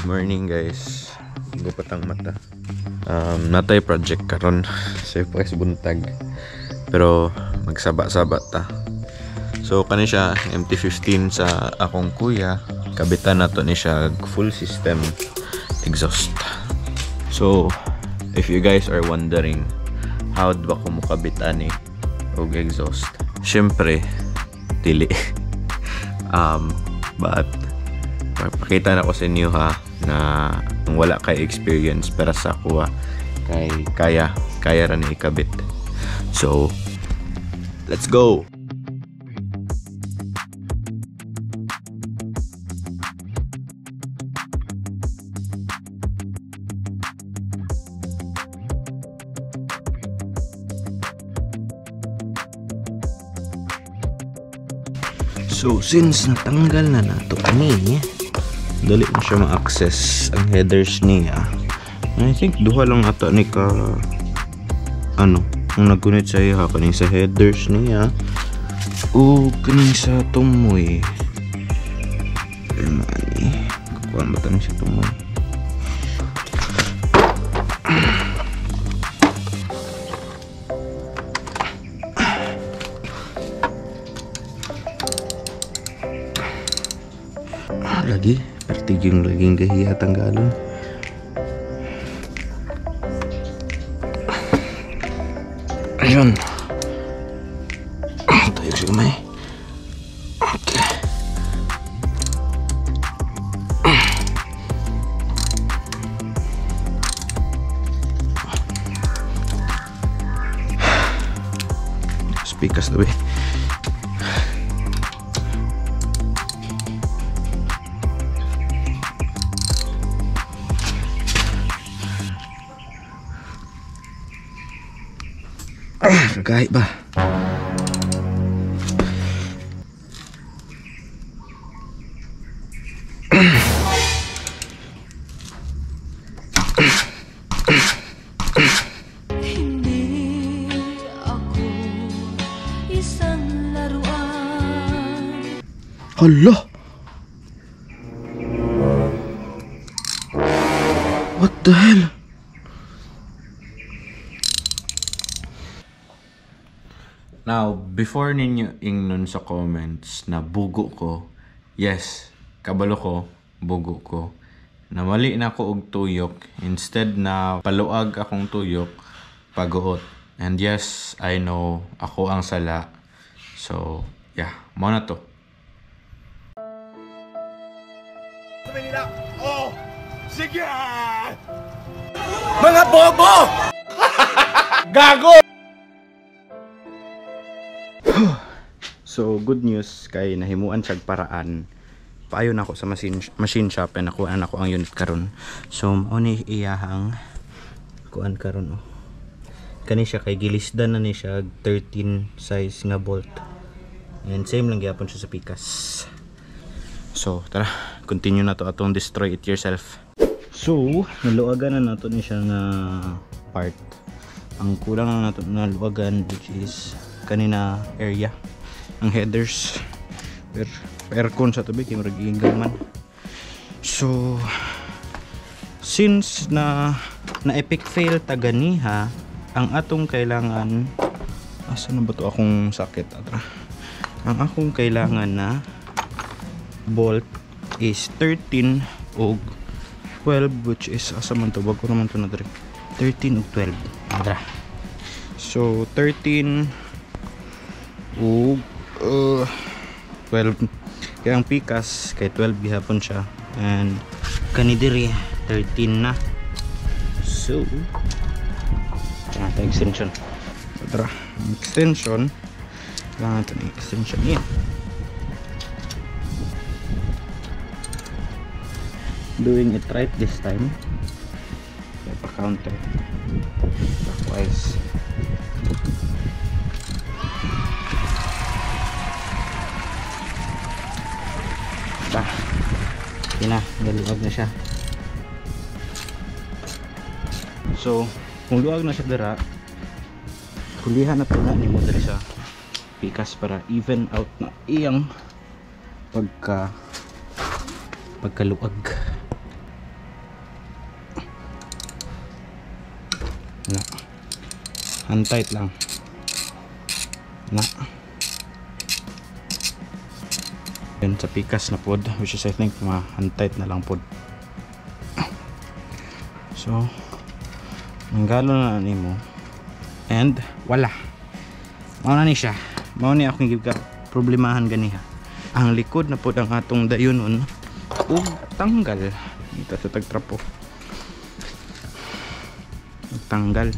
Good morning guys. Gupat ang mata. Natay project karon sa Pres buntag. Pero magsaba-saba ta. So kani siya MT-15 sa akong kuya. Kabitan nato ni siya full system exhaust. So if you guys are wondering how ba ko mokabitan ni og exhaust. Syempre dili. But pakita na ko sa inyo ha na wala kay experience para sa kuha kay kaya ra ni ikabit. So let's go. So since natanggal na nato ani, dali na siya ma-access ang headers niya. I think duha lang ata ni ka ang nagkunit sa iya kaning sa headers niya o kaning sa tumoy. Mani, kuan ba tanig sa tumoy? Lagi pertiging laging gahiya tanggalon. Ayun. Tayo siya may. Okay. Speakers na ba? Kahit ba? Hindi ako isang laruan. Hala! What the hell? Now, before ninyo ingnon sa comments na bugo ko, yes, kabalo ko, bugo ko. Namali na ko og tuyok, instead na paluag akong tuyok, paguot. And yes, I know, ako ang sala. So, yeah, mo na to. Oh! Sige! Mga bobo! Gago! So, good news kay nahimuan siyag paraan. Paayon ako sa machine shop and nakuha ako ang unit karon. So, mao ni iyahang kuan karon oh. Kani siya kay gilisdan na ni siya 13 size nga bolt. And same lang gyapon siya sa pikas. So, tara, continue na to atong destroy it yourself. So, naluagan na nato ni siya nga part. Ang kulang na nato na luagan which is kanina area ang headers aircon sa tubig yung ragigang man. So since na epic fail taganiha, ang atong kailangan asa na ba to akong sakit atra, ang akong kailangan na bolt is 13 o 12 which is asa man to, wag ko naman to na 13 o 12 atra. So 13 o 12 kaya ang pikas kay 12 gihapon siya and kanidiri 13 na. So ito extension. So tara, extension kailangan ito ng extension yan. Doing it right this time. Kaya pa counter clockwise. Naluwag na siya. So kung luwag na siya dira, kulihan na na ni mo diri sa pikas para even out na iyang pagkaluwag. Untight lang. Na. Yan sa pikas na pod, which is I think untight na lang pod. So, nanggalo na nimo. And wala. Mao na ni siya. Mao ni akong giga problemahan ganiha. Ang likod na pod ang atong dayonon ug tanggal. Ito sa tagtrapo. Tanggal.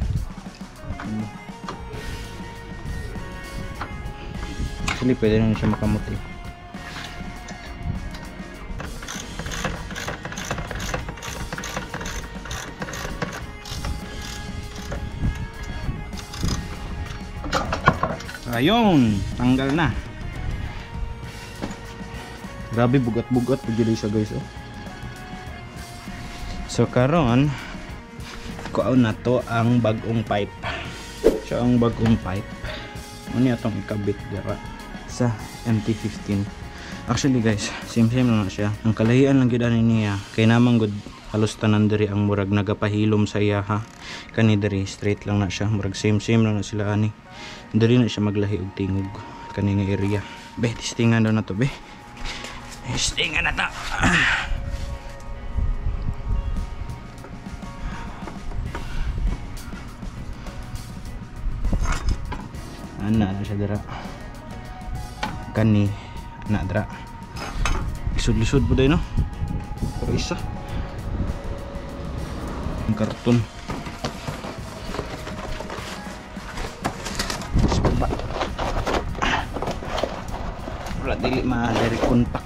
Actually, pwede na siya makamuti. Ayun, tanggal na. Grabe bugat-bugat pagdili siya guys. Oh. So karon kuaon na to ang bagong pipe. So ang bagong pipe. Ano atong ikabit dira sa MT-15. Actually guys, same lang na siya. Ang kalahian lang gid ani niya kay namang good halos tanan diri ang murag nagapahilom sa iya ha. Kani diri straight lang na siya, murag same lang na sila ani. Diri na siya maglahi og tingog kani nga area. Be, testingan daw na to be. Testingan na to. Ana na siya dira. Kani na dira. Isud-lisud po day no. Pero isa. Ang karton. Wala dili ma-direct contact.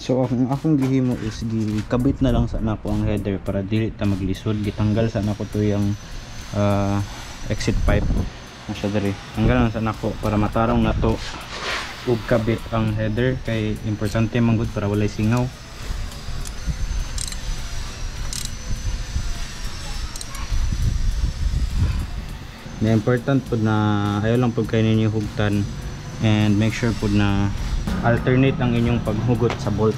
So ang akong gihimo is gikabit na lang sa nako ang header para dili ta maglisod. Gitanggal sa nako to yung exit pipe na siya diri. Tanggal lang sa nako para matarong na to ug kabit ang header kay importante man gud para walay singaw. Na important pud na ayaw lang pud kay ninyo hugtan and make sure pud na alternate ang inyong paghugot sa bolt.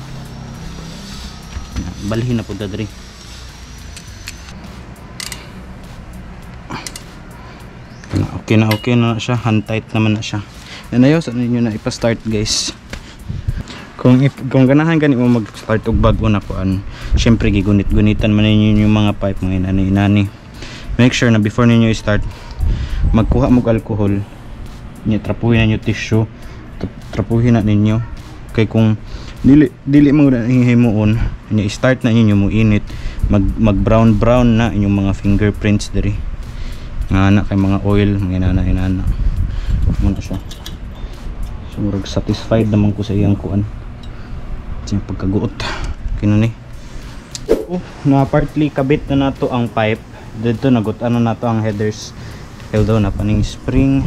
Balhin na po dadri. Okay na siya. Hand tight naman na siya. And ayaw sa ninyo na ipa-start guys. Kung ganahan ka mo mag-start og bago na kuan, syempre gigunit-gunitan man ninyo yung mga pipe mga inani. Make sure na before ninyo i-start, magkuha mo alcohol. Trapuhin na nyo tissue. Trapuhin na ninyo kay kung dili mo na himuon inyo i-start na ninyo mo init mag brown na inyong mga fingerprints diri nga na kay mga oil mga inana muna siya. So murag satisfied naman ko sa iyang kuan sa pagkaguot kinuni. Na partly kabit na nato ang pipe dito nagutan na nato ang headers kay daw na paning spring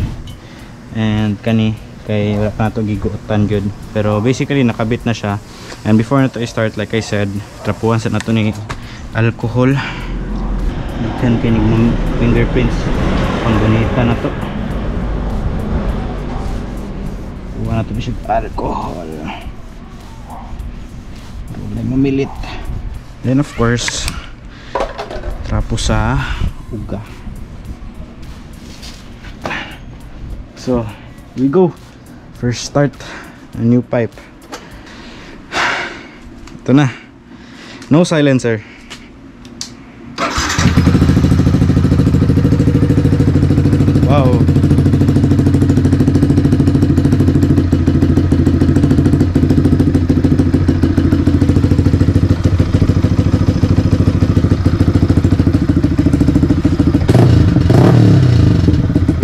and kani kay wala pa nato giguotan jud pero basically nakabit na siya. And before na to i-start, like I said, trapuhan sa nato ni alcohol kan kinig fingerprints panggunita na to. Kuha na to siya alcohol wala mamilit. Then of course trapo sa uga. So we go. First start a new pipe. Ito na. No silencer. Wow.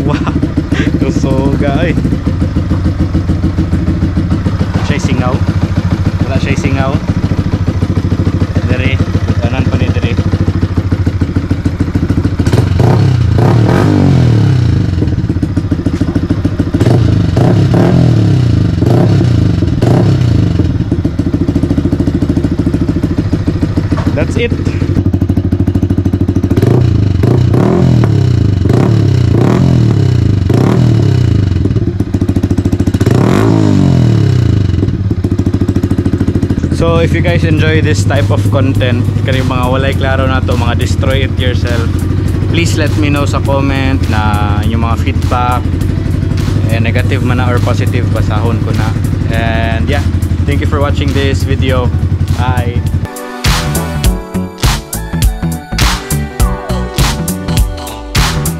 Wow. Kusoga eh. Wala siya singaw dere kanan pa ni dere. that's it. So if you guys enjoy this type of content, kaning mga walay klaro na to, mga destroy it yourself, please let me know sa comment na yung mga feedback, negative man na or positive, basahon ko na. And yeah, thank you for watching this video. Bye.